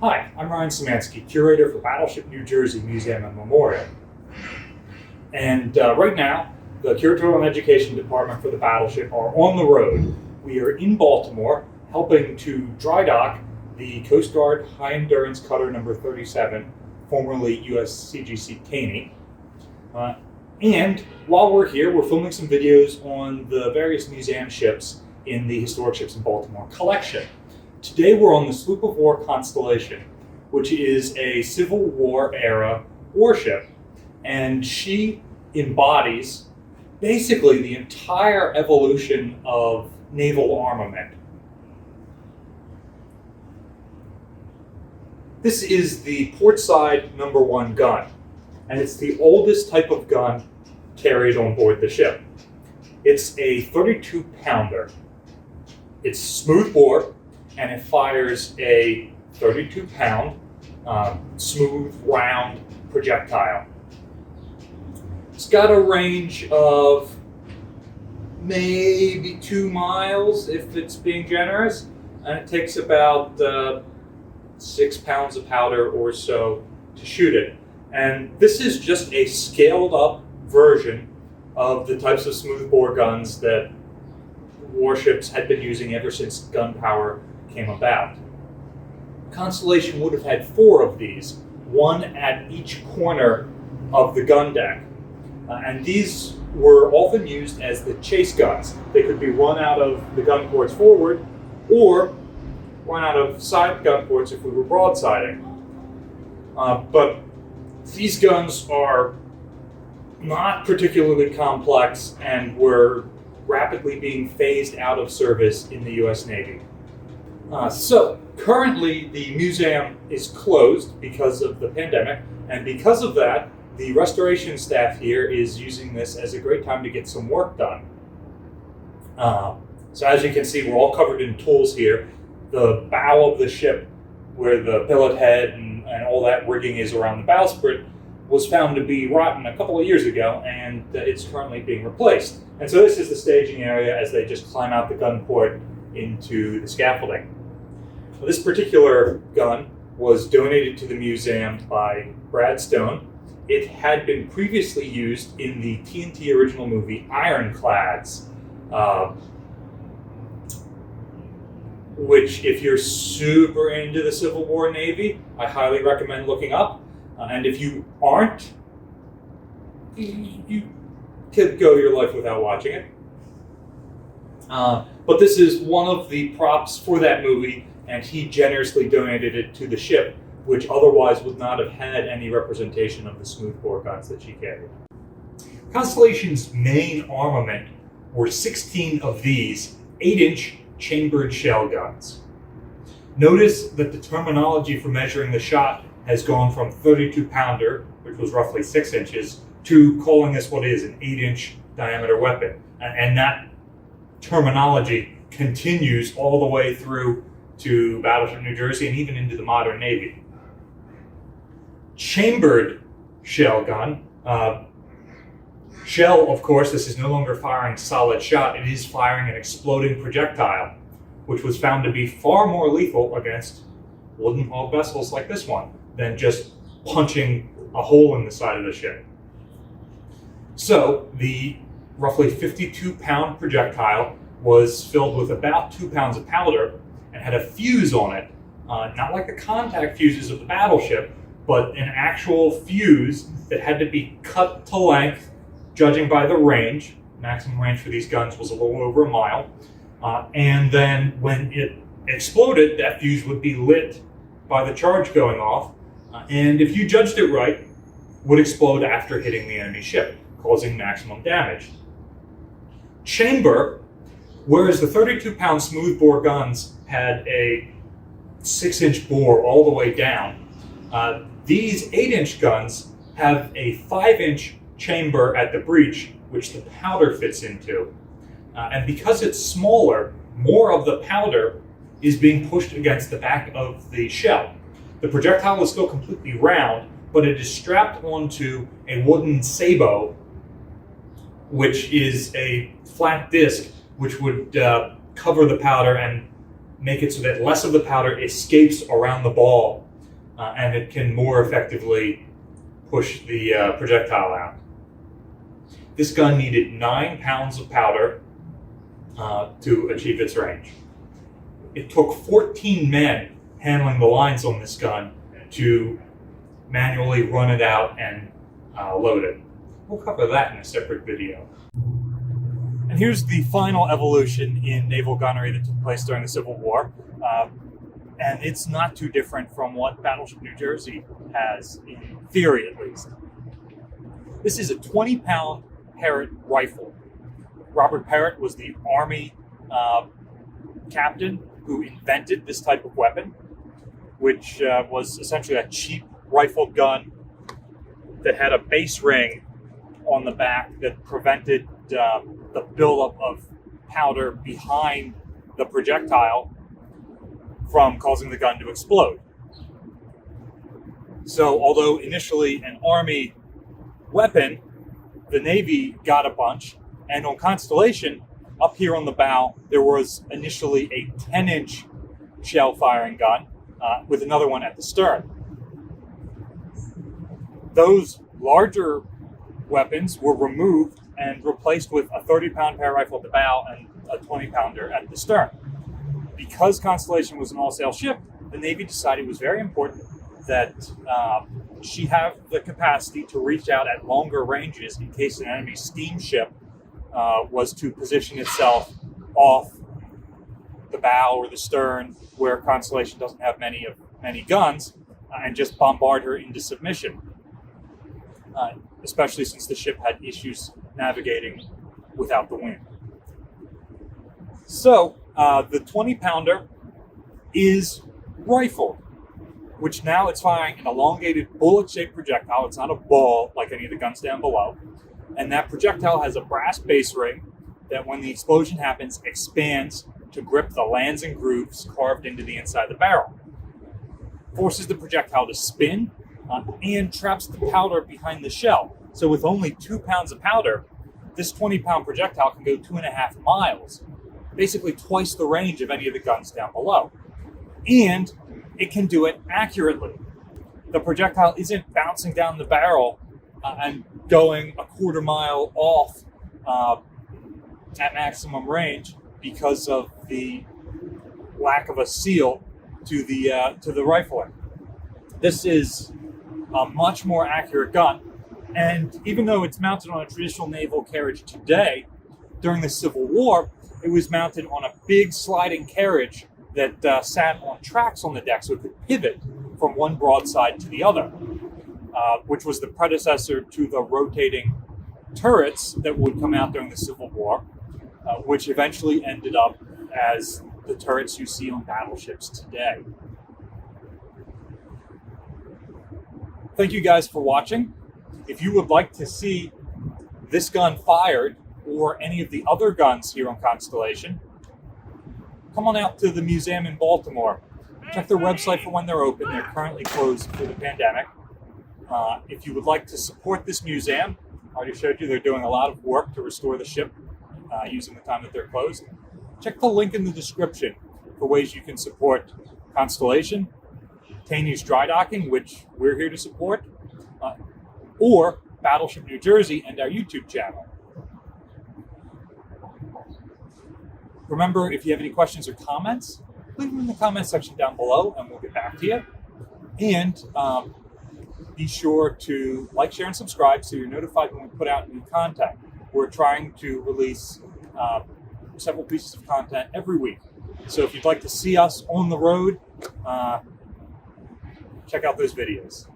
Hi, I'm Ryan Szymanski, curator for Battleship, New Jersey Museum and Memorial. And right now, the Curatorial and Education Department for the Battleship are on the road. We are in Baltimore, helping to dry dock the Coast Guard High Endurance Cutter number 37, formerly USCGC Caney. And while we're here, we're filming some videos on the various museum ships in the Historic Ships in Baltimore collection. Today we're on the Sloop of War Constellation, which is a Civil War era warship, and she embodies basically the entire evolution of naval armament. This is the portside number 1 gun, and it's the oldest type of gun carried on board the ship. It's a 32-pounder. It's smooth bore, and it fires a 32-pound, smooth, round projectile. It's got a range of maybe 2 miles if it's being generous, and it takes about 6 pounds of powder or so to shoot it. And this is just a scaled up version of the types of smoothbore guns that warships had been using ever since gun power came about. Constellation would have had 4 of these, one at each corner of the gun deck. And these were often used as the chase guns. They could be run out of the gun ports forward or run out of side gun ports if we were broadsiding. But these guns are not particularly complex and were rapidly being phased out of service in the U.S. Navy. So currently the museum is closed because of the pandemic, and because of that, the restoration staff here is using this as a great time to get some work done. So as you can see, we're all covered in tools here. The bow of the ship, where the billet head and all that rigging is around the bowsprit, was found to be rotten a couple of years ago, and it's currently being replaced. And so this is the staging area as they just climb out the gun port into the scaffolding. Well, this particular gun was donated to the museum by Brad Stone. It had been previously used in the TNT original movie Ironclads, which, if you're super into the Civil War Navy, I highly recommend looking up. And if you aren't, you could go your life without watching it. But this is one of the props for that movie, and he generously donated it to the ship, which otherwise would not have had any representation of the smoothbore guns that she carried. Constellation's main armament were 16 of these 8-inch chambered shell guns. Notice that the terminology for measuring the shot has gone from 32-pounder, which was roughly 6 inches, to calling this what is an 8-inch diameter weapon. And that terminology continues all the way through to Battleship, New Jersey, and even into the modern Navy. Chambered shell gun. Shell, of course, this is no longer firing solid shot. It is firing an exploding projectile, which was found to be far more lethal against wooden-hulled vessels like this one than just punching a hole in the side of the ship. So the roughly 52-pound projectile was filled with about 2 pounds of powder and had a fuse on it, not like the contact fuses of the battleship, but an actual fuse that had to be cut to length, judging by the range. Maximum range for these guns was a little over 1 mile. And then when it exploded, that fuse would be lit by the charge going off, and if you judged it right, would explode after hitting the enemy ship, causing maximum damage. Chamber, whereas the 32-pound smoothbore guns had a 6-inch bore all the way down, these 8-inch guns have a 5-inch chamber at the breech, which the powder fits into. And because it's smaller, more of the powder is being pushed against the back of the shell. The projectile is still completely round, but it is strapped onto a wooden sabot, which is a flat disc which would cover the powder and make it so that less of the powder escapes around the ball and it can more effectively push the projectile out. This gun needed 9 pounds of powder to achieve its range. It took 14 men handling the lines on this gun to manually run it out and load it. We'll cover that in a separate video. And here's the final evolution in naval gunnery that took place during the Civil War. And it's not too different from what Battleship New Jersey has, in theory at least. This is a 20-pound Parrott rifle. Robert Parrott was the Army captain who invented this type of weapon, which was essentially a cheap rifle gun that had a base ring on the back that prevented the buildup of powder behind the projectile from causing the gun to explode. So although initially an Army weapon, the Navy got a bunch, and on Constellation, up here on the bow, there was initially a 10-inch shell-firing gun with another one at the stern. Those larger weapons were removed and replaced with a 30-pound Parrott rifle at the bow and a 20-pounder at the stern. Because Constellation was an all-sail ship, the Navy decided it was very important that she have the capacity to reach out at longer ranges in case an enemy steamship was to position itself off the bow or the stern where Constellation doesn't have many guns and just bombard her into submission. Especially since the ship had issues navigating without the wind. So the 20-pounder is rifled, which now it's firing an elongated bullet-shaped projectile. It's not a ball like any of the guns down below. And that projectile has a brass base ring that when the explosion happens, expands to grip the lands and grooves carved into the inside of the barrel. Forces the projectile to spin and traps the powder behind the shell. So with only 2 pounds of powder, this 20-pound projectile can go 2.5 miles, basically twice the range of any of the guns down below. And it can do it accurately. The projectile isn't bouncing down the barrel and going a quarter mile off at maximum range because of the lack of a seal to the rifling. This is a much more accurate gun, and even though it's mounted on a traditional naval carriage today, during the Civil War, it was mounted on a big sliding carriage that sat on tracks on the deck so it could pivot from one broadside to the other, which was the predecessor to the rotating turrets that would come out during the Civil War, which eventually ended up as the turrets you see on battleships today. Thank you guys for watching. If you would like to see this gun fired or any of the other guns here on Constellation, come on out to the museum in Baltimore. Check their website for when they're open. They're currently closed for the pandemic. If you would like to support this museum, I already showed you they're doing a lot of work to restore the ship using the time that they're closed. Check the link in the description for ways you can support Constellation, Taney's Dry Docking, which we're here to support, or Battleship New Jersey and our YouTube channel. Remember, if you have any questions or comments, leave them in the comment section down below and we'll get back to you. And be sure to like, share, and subscribe so you're notified when we put out new content. We're trying to release several pieces of content every week. So if you'd like to see us on the road, check out those videos.